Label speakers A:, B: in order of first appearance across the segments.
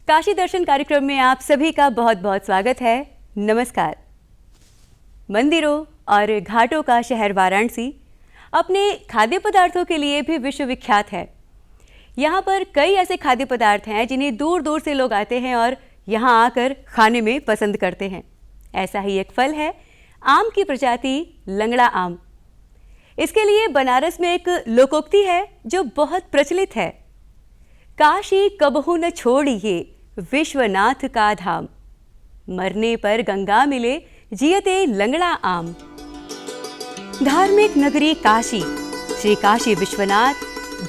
A: काशी दर्शन कार्यक्रम में आप सभी का बहुत बहुत स्वागत है। नमस्कार। मंदिरों और घाटों का शहर वाराणसी अपने खाद्य पदार्थों के लिए भी विश्वविख्यात है। यहाँ पर कई ऐसे खाद्य पदार्थ हैं जिन्हें दूर दूर से लोग आते हैं और यहाँ आकर खाने में पसंद करते हैं। ऐसा ही एक फल है आम की प्रजाति लंगड़ा आम। इसके लिए बनारस में एक लोकोक्ति है जो बहुत प्रचलित है, काशी कबहू न छोड़िए विश्वनाथ का धाम, मरने पर गंगा मिले जियते लंगड़ा आम। धार्मिक नगरी काशी, श्री काशी विश्वनाथ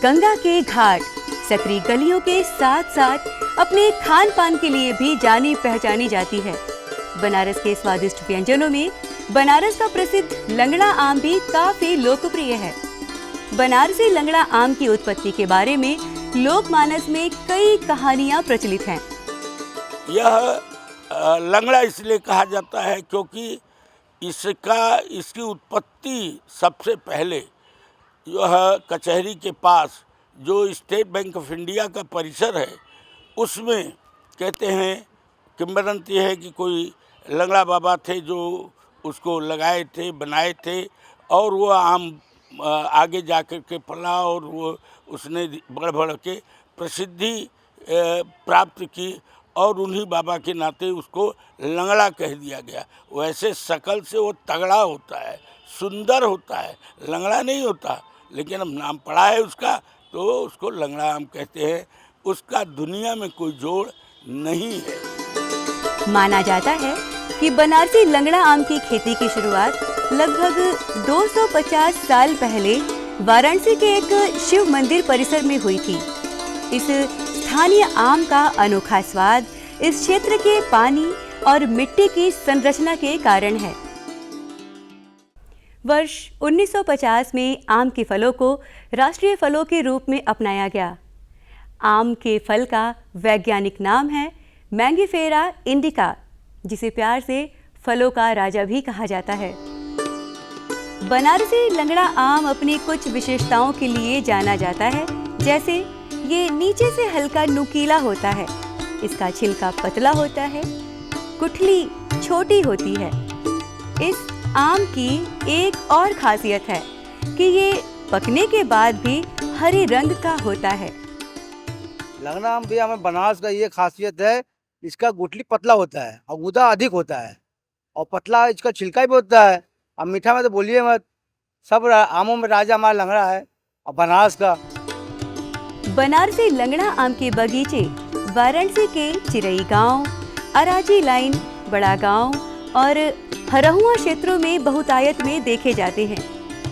A: गंगा के घाट सकरी गलियों के साथ साथ अपने खान पान के लिए भी जानी पहचानी जाती है। बनारस के स्वादिष्ट व्यंजनों में बनारस का प्रसिद्ध लंगड़ा आम भी काफी लोकप्रिय है। बनारसी लंगड़ा आम की उत्पत्ति के बारे में लोकमानस में कई कहानियां प्रचलित हैं।
B: यह लंगड़ा इसलिए कहा जाता है क्योंकि इसकी उत्पत्ति सबसे पहले यह कचहरी के पास जो स्टेट बैंक ऑफ इंडिया का परिसर है उसमें कहते हैं, किंवदंती है कि कोई लंगड़ा बाबा थे जो उसको लगाए थे, बनाए थे और वो आम आगे जाकर के फला और वो उसने बढ़ बढ़ के प्रसिद्धि प्राप्त की और उन्हीं बाबा के नाते उसको लंगड़ा कह दिया गया। वैसे शकल से वो तगड़ा होता है, सुंदर होता है, लंगड़ा नहीं होता, लेकिन अब नाम पड़ा है उसका तो उसको लंगड़ा आम कहते हैं। उसका दुनिया में कोई जोड़ नहीं है।
A: माना जाता है कि बनारसी लंगड़ा आम की खेती की शुरुआत लगभग 250 साल पहले वाराणसी के एक शिव मंदिर परिसर में हुई थी। इस स्थानीय आम का अनोखा स्वाद इस क्षेत्र के पानी और मिट्टी की संरचना के कारण है। वर्ष 1950 में आम के फलों को राष्ट्रीय फलों के रूप में अपनाया गया। आम के फल का वैज्ञानिक नाम है मैंगीफेरा इंडिका, जिसे प्यार से फलों का राजा भी कहा जाता है। बनारसी लंगड़ा आम अपनी कुछ विशेषताओं के लिए जाना जाता है, जैसे ये नीचे से हल्का नुकीला होता है, इसका छिलका पतला होता है, गुठली छोटी होती है। इस आम की एक और खासियत है कि ये पकने के बाद भी हरे रंग का होता है।
C: लंगड़ा आम भी हमें बनारस का ये खासियत है, इसका गुठली पतला होता है और गूदा अधिक होता है और पतला इसका छिलका भी होता है। अब मीठा में तो बोलिए मत, सब आमों में राजा हमारा लंगड़ा है और बनारस का।
A: बनारसी लंगड़ा आम के बगीचे वाराणसी के चिरई गांव, अराजी लाइन, बड़ा गांव और हरहुआ क्षेत्रों में बहुतायत में देखे जाते हैं।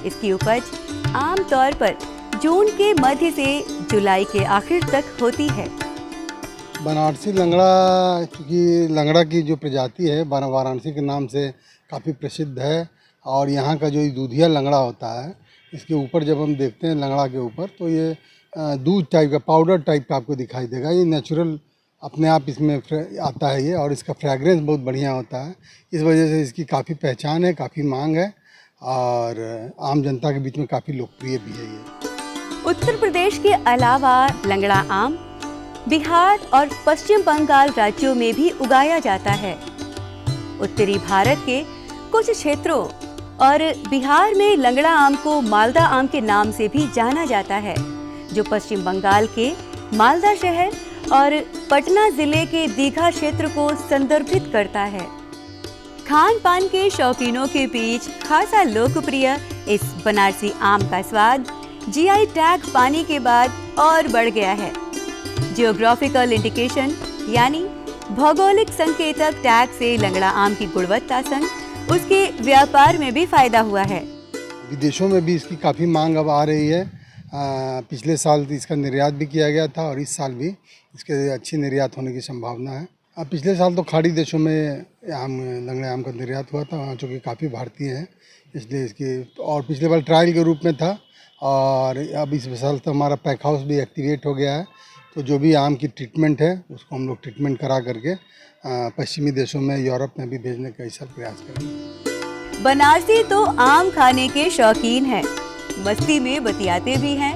A: इसकी उपज आमतौर पर जून के मध्य से जुलाई के आखिर तक होती है।
D: बनारसी लंगड़ा, क्योंकि लंगड़ा की जो प्रजाति है वाराणसी के नाम से काफ़ी प्रसिद्ध है और यहाँ का जो दूधिया लंगड़ा होता है, इसके ऊपर जब हम देखते हैं लंगड़ा के ऊपर तो ये दूध टाइप का, पाउडर टाइप का आपको दिखाई देगा। ये नेचुरल अपने आप इसमें आता है ये, और इसका फ्रेगरेंस बहुत बढ़िया होता है। इस वजह से इसकी काफ़ी पहचान है, काफ़ी मांग है और आम जनता के बीच में काफ़ी लोकप्रिय भी है ये।
A: उत्तर प्रदेश के अलावा लंगड़ा आम बिहार और पश्चिम बंगाल राज्यों में भी उगाया जाता है। उत्तरी भारत के कुछ क्षेत्रों और बिहार में लंगड़ा आम को मालदा आम के नाम से भी जाना जाता है, जो पश्चिम बंगाल के मालदा शहर और पटना जिले के दीघा क्षेत्र को संदर्भित करता है। खान पान के शौकीनों के बीच खासा लोकप्रिय इस बनारसी आम का स्वाद जीआई टैग पाने के बाद और बढ़ गया है। जियोग्राफिकल इंडिकेशन यानी भौगोलिक संकेतक टैग से लंगड़ा आम की गुणवत्ता संग उसके व्यापार में भी फायदा हुआ है।
D: विदेशों में भी इसकी काफ़ी मांग अब आ रही है। पिछले साल इसका निर्यात भी किया गया था और इस साल भी इसके अच्छी निर्यात होने की संभावना है। पिछले साल तो खाड़ी देशों में लंगड़े आम का निर्यात हुआ था, वहाँ चूँकि काफ़ी भारतीय हैं इसलिए इसकी, और पिछले बार ट्रायल के रूप में था और अब इस साल तो हमारा पैक हाउस भी एक्टिवेट हो गया है। तो जो भी आम की ट्रीटमेंट है उसको हम लोग ट्रीटमेंट करा करके पश्चिमी देशों में, यूरोप में भी भेजने का इस साल प्रयास करेंगे।
A: बनारसी तो आम खाने के शौकीन है, मस्ती में बतियाते भी हैं।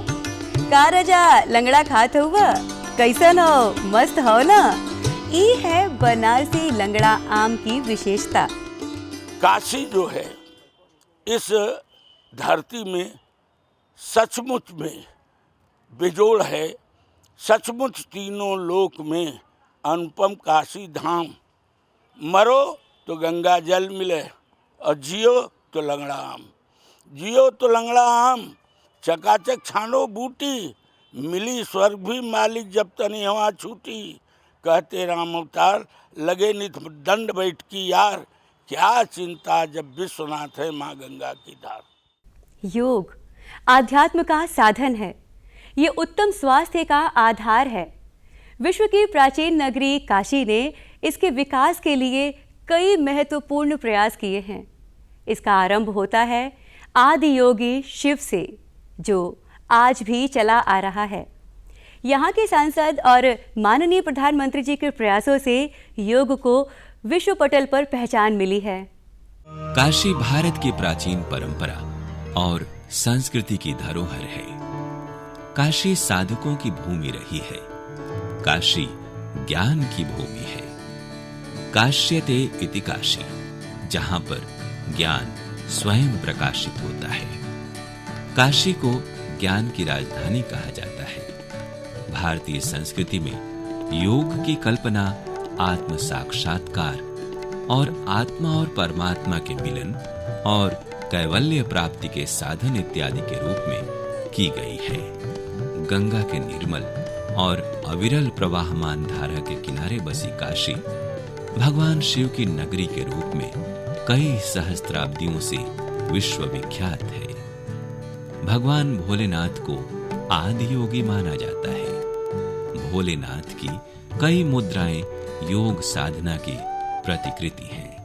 A: का राजा लंगड़ा खात हुआ, कैसन हो, मस्त हो ना? ये है बनारसी लंगड़ा आम की विशेषता।
B: काशी जो है इस धरती में सचमुच में बेजोड़ है। सचमुच तीनों लोक में अनुपम काशी धाम। मरो तो गंगा जल मिले और जियो तो लंगड़ा आम। जियो तो लंगड़ा आम, चकाचक छानो बूटी, मिली स्वर्ग भी मालिक जब तनी हवा छूटी। कहते राम अवतार लगे नित दंड बैठकी यार, क्या चिंता जब विश्वनाथ है माँ गंगा की धार।
A: योग आध्यात्म का साधन है। ये उत्तम स्वास्थ्य का आधार है। विश्व की प्राचीन नगरी काशी ने इसके विकास के लिए कई महत्वपूर्ण प्रयास किए हैं। इसका आरंभ होता है आदि योगी शिव से, जो आज भी चला आ रहा है। यहाँ के सांसद और माननीय प्रधानमंत्री जी के प्रयासों से योग को विश्व पटल पर पहचान मिली है।
E: काशी भारत की प्राचीन परंपरा और संस्कृति की धरोहर है। काशी साधकों की भूमि रही है। काशी ज्ञान की भूमि है। काश्यते इति काशी, जहां पर ज्ञान स्वयं प्रकाशित होता है। काशी को ज्ञान की राजधानी कहा जाता है। भारतीय संस्कृति में योग की कल्पना आत्म साक्षात्कार और आत्मा और परमात्मा के मिलन और कैवल्य प्राप्ति के साधन इत्यादि के रूप में की गई है। गंगा के निर्मल और अविरल प्रवाहमान धारा के किनारे बसी काशी भगवान शिव की नगरी के रूप में कई सहस्त्राब्दियों से विश्व विख्यात है। भगवान भोलेनाथ को आदि योगी माना जाता है। भोलेनाथ की कई मुद्राएं योग साधना की प्रतिकृति हैं।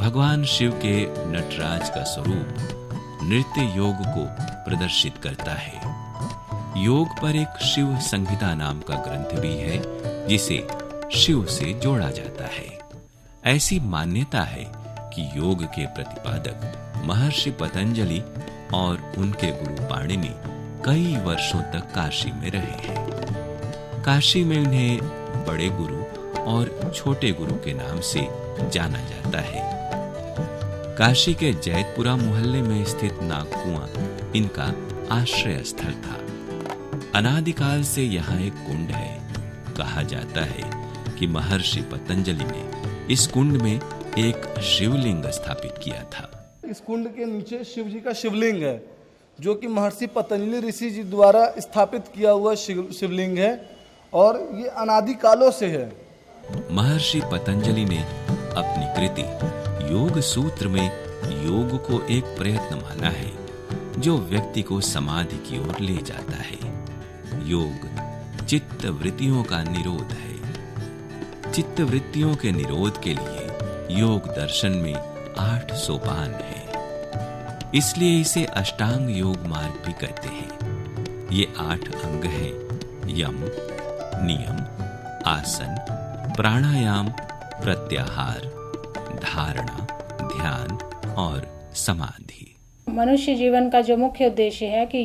E: भगवान शिव के नटराज का स्वरूप नृत्य योग को प्रदर्शित करता है। योग पर एक शिव संहिता नाम का ग्रंथ भी है, जिसे शिव से जोड़ा जाता है। ऐसी मान्यता है कि योग के प्रतिपादक महर्षि पतंजलि और उनके गुरु पाणिनि कई वर्षों तक काशी में रहे हैं। काशी में उन्हें बड़े गुरु और छोटे गुरु के नाम से जाना जाता है। काशी के जैतपुरा मोहल्ले में स्थित नागकुआं इनका आश्रय स्थल था। अनादिकाल से यहाँ एक कुंड है। कहा जाता है कि महर्षि पतंजलि ने इस कुंड में एक शिवलिंग स्थापित किया था।
F: इस कुंड के नीचे शिव जी का शिवलिंग है, जो कि महर्षि पतंजलि ऋषि जी द्वारा स्थापित किया हुआ शिवलिंग है और ये अनादि कालों से है।
E: महर्षि पतंजलि ने अपनी कृति योग सूत्र में योग को एक प्रयत्न माना है, जो व्यक्ति को समाधि की ओर ले जाता है। योग चित्त वृत्तियों का निरोध है। चित्त वृत्तियों के निरोध के लिए योग दर्शन में 8 सोपान है, इसलिए इसे अष्टांग योग मार्ग भी कहते हैं। ये 8 अंग हैं: यम, नियम, आसन, प्राणायाम, प्रत्याहार, धारणा, ध्यान और समाधि।
G: मनुष्य जीवन का जो मुख्य उद्देश्य है कि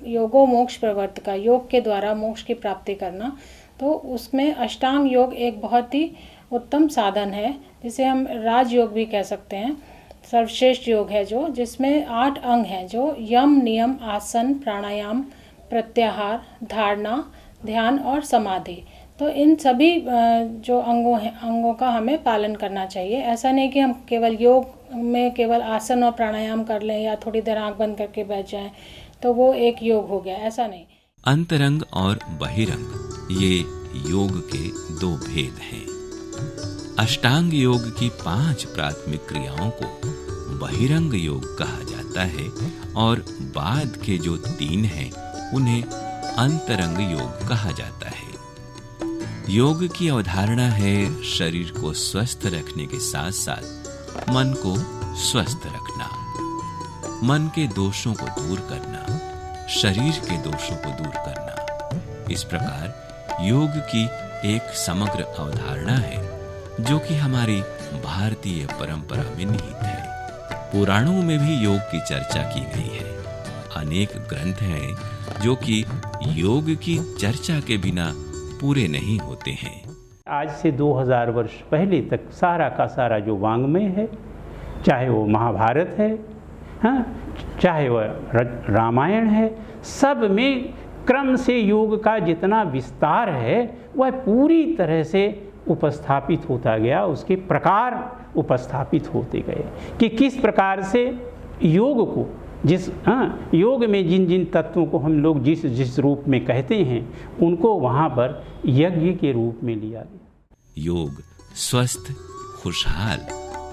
G: योगो मोक्ष प्रवर्तक, योग के द्वारा मोक्ष की प्राप्ति करना, तो उसमें अष्टांग योग एक बहुत ही उत्तम साधन है, जिसे हम राजयोग भी कह सकते हैं। सर्वश्रेष्ठ योग है जो, जिसमें 8 अंग हैं, जो यम, नियम, आसन, प्राणायाम, प्रत्याहार, धारणा, ध्यान और समाधि। तो इन सभी जो अंगों का हमें पालन करना चाहिए। ऐसा नहीं कि हम केवल योग में केवल आसन और प्राणायाम कर लें या थोड़ी देर आंख बंद करके बैठ जाएं तो वो एक योग हो गया, ऐसा नहीं।
E: अंतरंग और बहिरंग ये योग के 2 भेद हैं। अष्टांग योग की 5 प्राथमिक क्रियाओं को बहिरंग योग कहा जाता है और बाद के जो 3 हैं उन्हें अंतरंग योग कहा जाता है। योग की अवधारणा है शरीर को स्वस्थ रखने के साथ साथ मन को स्वस्थ रखना, मन के दोषों को दूर करना, शरीर के दोषों को दूर करना। इस प्रकार योग की एक समग्र अवधारणा है, जो कि हमारी भारतीय परंपरा में निहित है। पुराणों में भी योग की चर्चा की गई है। अनेक ग्रंथ हैं जो कि योग की चर्चा के बिना पूरे नहीं होते हैं।
H: आज से 2000 वर्ष पहले तक सारा का सारा जो वाङ्मय है, चाहे वो महाभारत है, हाँ, चाहे वह रामायण है, सब में क्रम से योग का जितना विस्तार है वह पूरी तरह से उपस्थापित होता गया, उसके प्रकार उपस्थापित होते गए कि किस प्रकार से योग को योग में जिन जिन तत्वों को हम लोग जिस जिस रूप में कहते हैं उनको वहाँ पर यज्ञ के रूप में लिया गया।
E: योग स्वस्थ, खुशहाल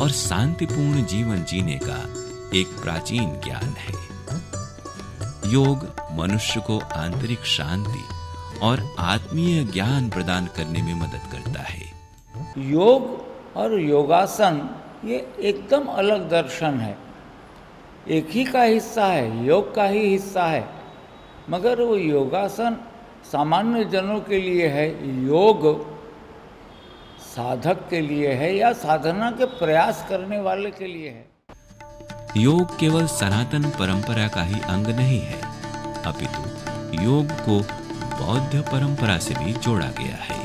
E: और शांतिपूर्ण जीवन जीने का एक प्राचीन ज्ञान है। योग मनुष्य को आंतरिक शांति और आत्मीय ज्ञान प्रदान करने में मदद करता है।
I: योग और योगासन ये एकदम अलग दर्शन है, एक ही का हिस्सा है, योग का ही हिस्सा है, मगर वो योगासन सामान्य जनों के लिए है, योग साधक के लिए है या साधना के प्रयास करने वाले के लिए है।
E: योग केवल सनातन परंपरा का ही अंग नहीं है, अपितु योग को बौद्ध परंपरा से भी जोड़ा गया है।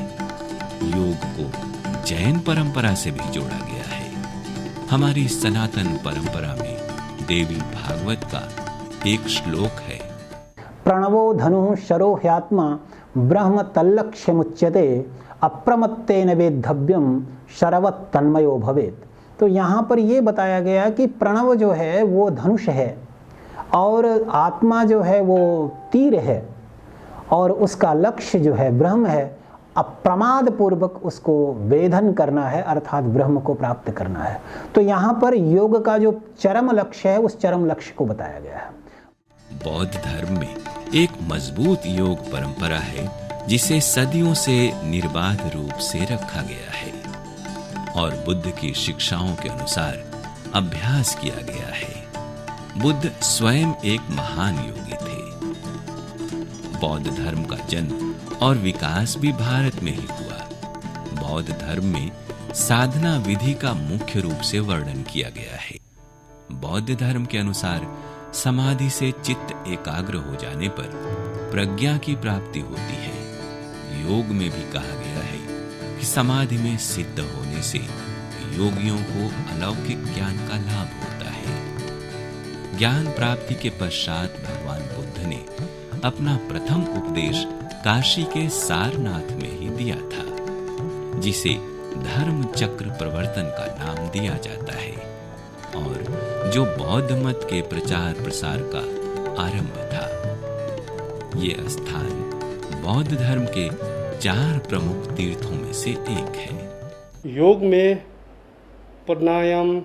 E: योग को जैन परंपरा से भी जोड़ा गया है। हमारी सनातन परंपरा में देवी भागवत का एक श्लोक है,
J: प्रणवो धनुः शरो ह्यात्मा ब्रह्म तल्लक्ष्यमुच्यते अप्रमत्तेन वेद्धव्यम शरवत् तन्मयो भवेत्। तो यहाँ पर ये बताया गया कि प्रणव जो है वो धनुष है और आत्मा जो है वो तीर है और उसका लक्ष्य जो है ब्रह्म है। अप्रमाद पूर्वक उसको वेधन करना है, अर्थात ब्रह्म को प्राप्त करना है। तो यहाँ पर योग का जो चरम लक्ष्य है उस चरम लक्ष्य को बताया गया है।
E: बौद्ध धर्म में एक मजबूत योग परंपरा है जिसे सदियों से निर्बाध रूप से रखा गया है और बुद्ध की शिक्षाओं के अनुसार अभ्यास किया गया है। बुद्ध स्वयं एक महान योगी थे। बौद्ध धर्म का जन्म और विकास भी भारत में ही हुआ। बौद्ध धर्म में साधना विधि का मुख्य रूप से वर्णन किया गया है। बौद्ध धर्म के अनुसार समाधि से चित्त एकाग्र हो जाने पर प्रज्ञा की प्राप्ति होती है। योग में भी कहा गया है कि समाधि में सिद्ध होने से योगियों को अलौकिक ज्ञान का लाभ होता है। ज्ञान प्राप्ति के पश्चात भगवान बुद्ध ने अपना प्रथम उपदेश काशी के सारनाथ में ही दिया था, जिसे धर्म चक्र प्रवर्तन का नाम दिया जाता है और जो बौद्ध मत के प्रचार प्रसार का आरंभ था। ये स्थान बौद्ध धर्म के 4 प्रमुख तीर्थों में से एक है।
K: योग में प्राणायाम,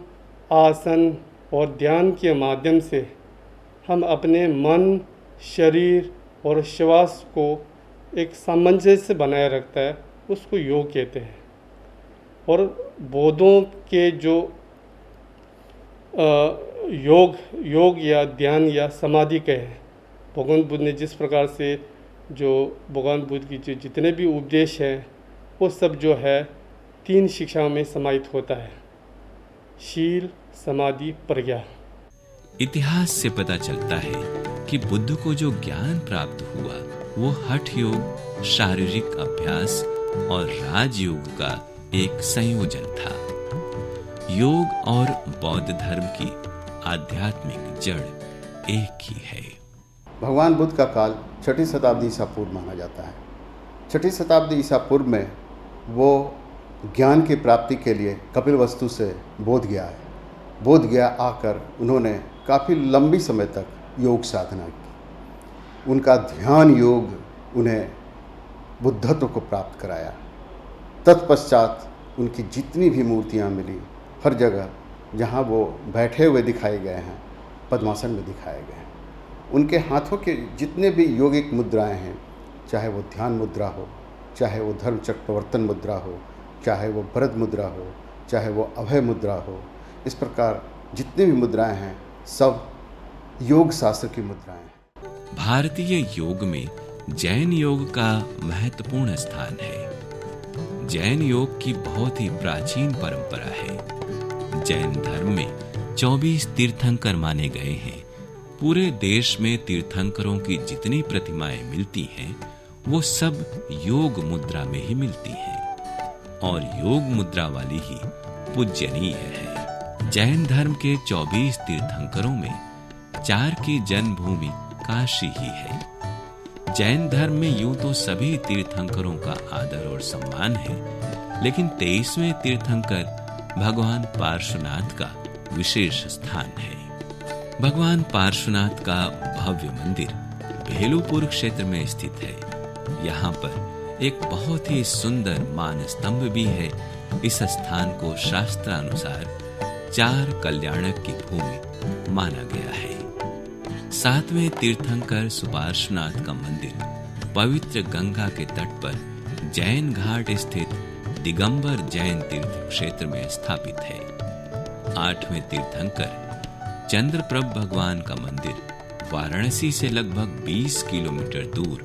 K: आसन और ध्यान के माध्यम से हम अपने मन, शरीर और श्वास को एक सामंजस्य बनाए रखता है, उसको योग कहते हैं। और बौद्धों के जो योग या ध्यान या समाधि के हैं, भगवान बुद्ध ने जिस प्रकार से जो भगवान बुद्ध की जो जितने भी उपदेश हैं वो सब जो है 3 शिक्षाओं में समाहित होता है, शील, समाधि, प्रज्ञा।
E: इतिहास से पता चलता है कि बुद्ध को जो ज्ञान प्राप्त हुआ वो हठ योग, शारीरिक अभ्यास और राजयोग का एक संयोजन था। योग और बौद्ध धर्म की आध्यात्मिक जड़ एक ही है।
L: भगवान बुद्ध का काल 6ठी शताब्दी ईसा पूर्व माना जाता है। 6ठी शताब्दी ईसा पूर्व में वो ज्ञान की प्राप्ति के लिए कपिलवस्तु से बोध गया है। बोध गया आकर उन्होंने काफ़ी लंबी समय तक योग साधना की। उनका ध्यान योग उन्हें बुद्धत्व को प्राप्त कराया। तत्पश्चात उनकी जितनी भी मूर्तियाँ मिली, हर जगह जहाँ वो बैठे हुए दिखाए गए हैं, पद्मासन में दिखाए गए हैं। उनके हाथों के जितने भी योगिक मुद्राएं हैं, चाहे वो ध्यान मुद्रा हो, चाहे वो धर्म चक्र प्रवर्तन मुद्रा हो, चाहे वो भरत मुद्रा हो, चाहे वो अभय मुद्रा हो, इस प्रकार जितने भी मुद्राएं हैं सब योग शास्त्र की मुद्राएं हैं।
E: भारतीय योग में जैन योग का महत्वपूर्ण स्थान है। जैन योग की बहुत ही प्राचीन परंपरा है। जैन धर्म में 24 तीर्थंकर माने गए हैं। पूरे देश में तीर्थंकरों की जितनी प्रतिमाएं मिलती हैं वो सब योग मुद्रा में ही मिलती हैं। और योग मुद्रा वाली ही पूजनीय है। जैन धर्म के 24 तीर्थंकरों में 4 की जन्मभूमि काशी ही है। जैन धर्म में यूं तो सभी तीर्थंकरों का आदर और सम्मान है, लेकिन 23वें तीर्थंकर भगवान पार्श्वनाथ का विशेष स्थान है। भगवान पार्श्वनाथ का भव्य मंदिर भेलुपुर क्षेत्र में स्थित है। यहाँ पर एक बहुत ही सुंदर मान स्तंभ भी है। इस स्थान को शास्त्रानुसार 4 कल्याणक की भूमि माना गया है। 7वें तीर्थंकर सुपार्श्वनाथ का मंदिर पवित्र गंगा के तट पर जैन घाट स्थित दिगंबर जैन तीर्थ क्षेत्र में स्थापित है। 8वें तीर्थंकर चंद्रप्रभ भगवान का मंदिर वाराणसी से लगभग 20 किलोमीटर दूर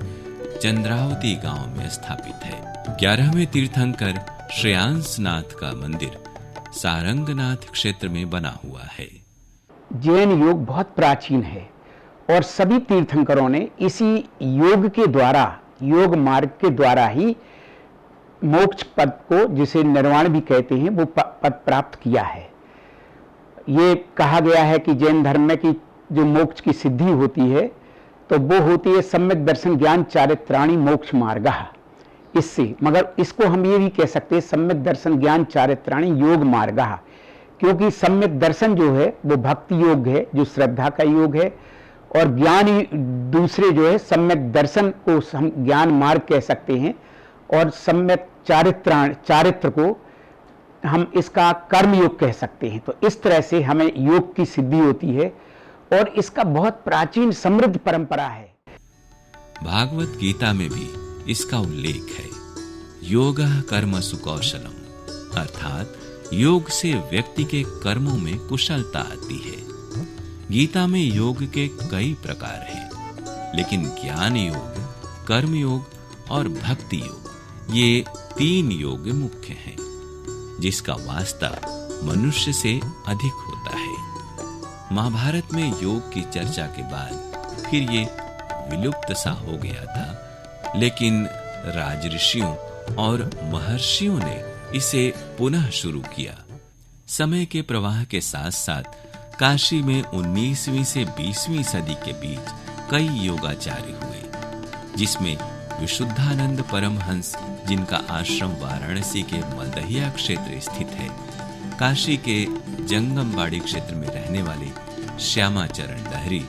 E: चंद्रावती गांव में स्थापित है। 11वें तीर्थंकर श्रेयांसनाथ का मंदिर सारंगनाथ क्षेत्र में बना हुआ है।
J: जैन योग बहुत प्राचीन है और सभी तीर्थंकरों ने इसी योग के द्वारा, योग मार्ग के द्वारा ही मोक्ष पद को, जिसे निर्वाण भी कहते हैं, वो पद प्राप्त किया है। ये कहा गया है कि जैन धर्म में कि जो मोक्ष की सिद्धि होती है तो वो होती है सम्यक दर्शन ज्ञान चारित्राणि मोक्ष मार्गः। इससे, मगर इसको हम ये भी कह सकते हैं सम्यक दर्शन ज्ञान चारित्राणि योग मार्गः, क्योंकि सम्यक दर्शन जो है वो भक्ति योग है, जो श्रद्धा का योग है, और ज्ञान दूसरे जो है सम्यक दर्शन को हम ज्ञान मार्ग कह सकते हैं, और सम्यक चारित्र को हम इसका कर्म योग कह सकते हैं। तो इस तरह से हमें योग की सिद्धि होती है और इसका बहुत प्राचीन समृद्ध परंपरा है।
E: भागवत गीता में भी इसका उल्लेख है। योगः कर्मसु कौशलम, अर्थात योग से व्यक्ति के कर्मों में कुशलता आती है। गीता में योग के कई प्रकार हैं, लेकिन ज्ञान योग, कर्म योग और भक्ति योग, ये 3 योग मुख्य हैं, जिसका वास्ता मनुष्य से अधिक होता है। महाभारत में योग की चर्चा के बाद फिर ये विलुप्त सा हो गया था, लेकिन राजऋषियों और महर्षियों ने इसे पुनः शुरू किया। समय के प्रवाह के साथ साथ काशी में 19वीं से 20वीं सदी के बीच कई योगाचार्य हुए, जिसमें विशुद्धानंद परमहंस, जिनका आश्रम वाराणसी के मलदहिया क्षेत्र स्थित है, काशी के जंगमबाड़ी क्षेत्र में रहने वाले श्यामाचरण लहरी,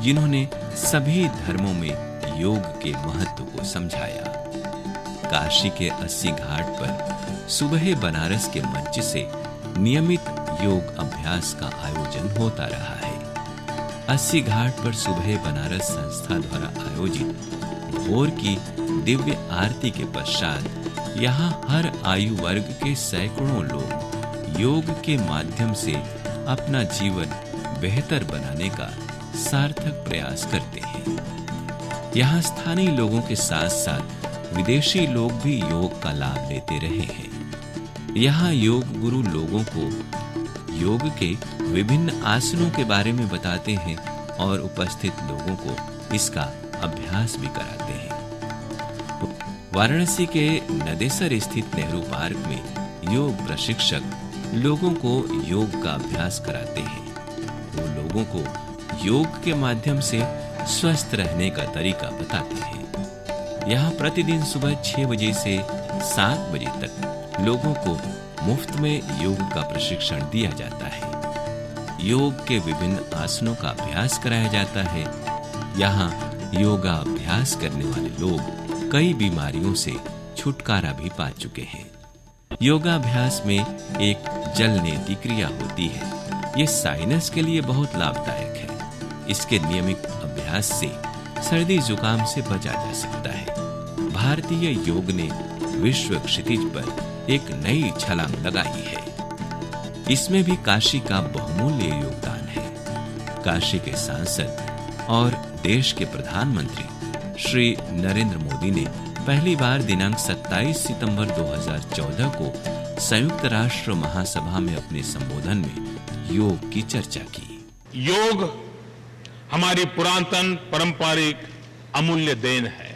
E: जिन्होंने सभी धर्मों में योग के महत्व को समझाया। काशी के 80 घाट पर सुबह बनारस के मंच से नियमित योग अभ्यास का आयोजन होता रहा है। 80 घाट पर सुबह बनारस संस्था द्वारा आयोजित भोर की दिव्य आरती के पश्चात यहाँ हर आयु वर्ग के सैकड़ों लोग योग के माध्यम से अपना जीवन बेहतर बनाने का सार्थक प्रयास करते हैं। यहाँ स्थानीय लोगों के साथ साथ विदेशी लोग भी योग का लाभ लेते रहे हैं। यहाँ योग गुरु लोगों को योग के विभिन्न आसनों के बारे में बताते हैं और उपस्थित लोगों को इसका अभ्यास भी कराते हैं। वाराणसी के नदेसर स्थित नेहरू पार्क में योग प्रशिक्षक लोगों को योग का अभ्यास कराते हैं। वो लोगों को योग के माध्यम से स्वस्थ रहने का तरीका बताते हैं। यहाँ प्रतिदिन सुबह 6 बजे से 7 बजे तक लोगों को मुफ्त में योग का प्रशिक्षण दिया जाता है। योग के विभिन्न आसनों का अभ्यास कराया जाता है। यहाँ योगा अभ्यास करने वाले लोग कई बीमारियों से छुटकारा भी पा चुके हैं। योगाभ्यास में एक जलनेती क्रिया होती है। ये साइनस के लिए बहुत लाभदायक है। इसके नियमित अभ्यास से सर्दी जुकाम से बचा जा सकता है। भारतीय योग ने विश्व क्षितिज पर एक नई छलांग लगाई है। इसमें भी काशी का बहुमूल्य योगदान है। काशी के सांसद और देश के प्रधानमंत्री श्री नरेंद्र मोदी ने पहली बार दिनांक 27 सितंबर 2014 को संयुक्त राष्ट्र महासभा में अपने संबोधन में योग की चर्चा की।
M: योग हमारी पुरातन पारंपरिक अमूल्य देन है।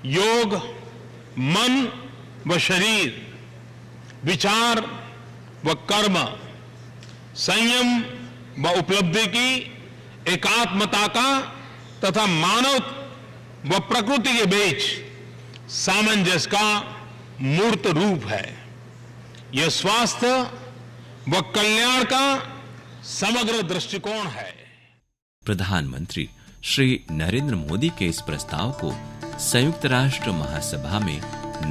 M: योग मन, व शरीर, विचार व कर्म, संयम व उपलब्धि की एकात्मता का तथा मानव व प्रकृति के बीच सामंजस्य का मूर्त रूप है। यह स्वास्थ्य व कल्याण का समग्र दृष्टिकोण है।
E: प्रधानमंत्री श्री नरेंद्र मोदी के इस प्रस्ताव को संयुक्त राष्ट्र महासभा में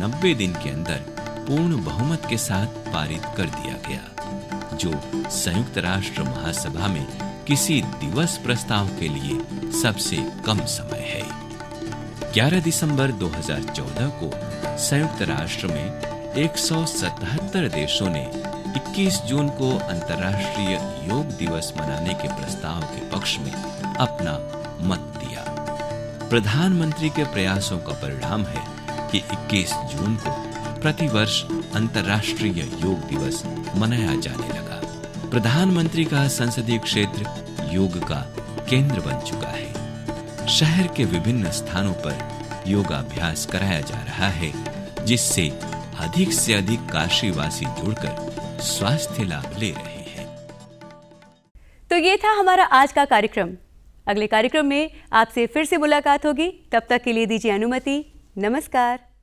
E: 90 दिन के अंदर पूर्ण बहुमत के साथ पारित कर दिया गया, जो संयुक्त राष्ट्र महासभा में किसी दिवस प्रस्ताव के लिए सबसे कम समय है। 11 दिसंबर 2014 को संयुक्त राष्ट्र में 177 देशों ने 21 जून को अंतर्राष्ट्रीय योग दिवस मनाने के प्रस्ताव के पक्ष में अपना मत दिया। प्रधानमंत्री के प्रयासों का परिणाम है कि 21 जून को प्रतिवर्ष अंतर्राष्ट्रीय योग दिवस मनाया जाने लगा। प्रधानमंत्री का संसदीय क्षेत्र योग का केंद्र बन चुका है। शहर के विभिन्न स्थानों पर योगाभ्यास कराया जा रहा है, जिससे अधिक से अधिक काशीवासी जुड़कर स्वास्थ्य लाभ ले रहे हैं।
A: तो ये था हमारा आज का कार्यक्रम। अगले कार्यक्रम में आपसे फिर से मुलाकात होगी। तब तक के लिए दीजिए अनुमति। नमस्कार।